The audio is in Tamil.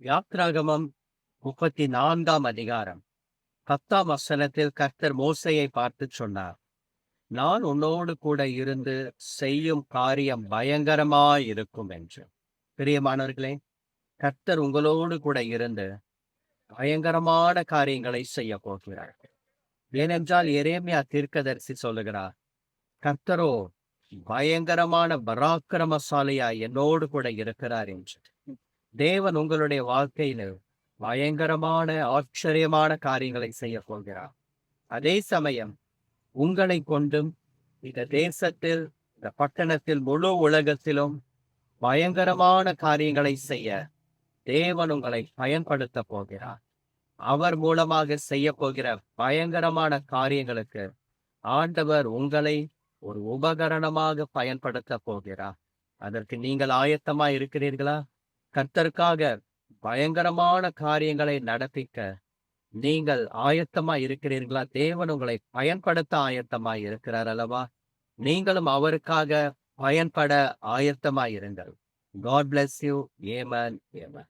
யாத்ராகமம் 34ஆம் அதிகாரம் 10ஆம் வசனத்தில் கர்த்தர் மோசேயை பார்த்து சொன்னார், நான் உன்னோடு கூட இருந்து செய்யும் காரியம் பயங்கரமாயிருக்கும் என்று. பிரியமானவர்களே, கர்த்தர் உங்களோடு கூட இருந்து பயங்கரமான காரியங்களை செய்ய போகிறார். ஏனென்றால் எரேமியா தீர்க்கதரிசி சொல்லுகிறார், கர்த்தரோ பயங்கரமான பராக்கிரமசாலியாய் என்னோடு கூட இருக்கிறார் என்று. தேவன் உங்களுடைய வாழ்க்கையில பயங்கரமான ஆச்சரியமான காரியங்களை செய்ய போகிறார். அதே சமயம் உங்களை கொண்டும் இந்த தேசத்தில், இந்த பட்டணத்தில், முழு உலகத்திலும் பயங்கரமான காரியங்களை செய்ய தேவன் உங்களை பயன்படுத்த போகிறார். அவர் மூலமாக செய்ய போகிற பயங்கரமான காரியங்களுக்கு ஆண்டவர் உங்களை ஒரு உபகரணமாக பயன்படுத்த போகிறார். அதற்கு நீங்கள் ஆயத்தமாய் இருக்கிறீர்களா? கர்த்தருக்காக பயங்கரமான காரியங்களை நடப்பிக்க நீங்கள் ஆயத்தமாய் இருக்கிறீர்களா? தேவன் உங்களை பயன்படுத்த ஆயத்தமாய் இருக்கிறார் அல்லவா? நீங்களும் அவருக்காக பயன்பட ஆயத்தமாய் இருங்கள். God bless you. Amen. Amen.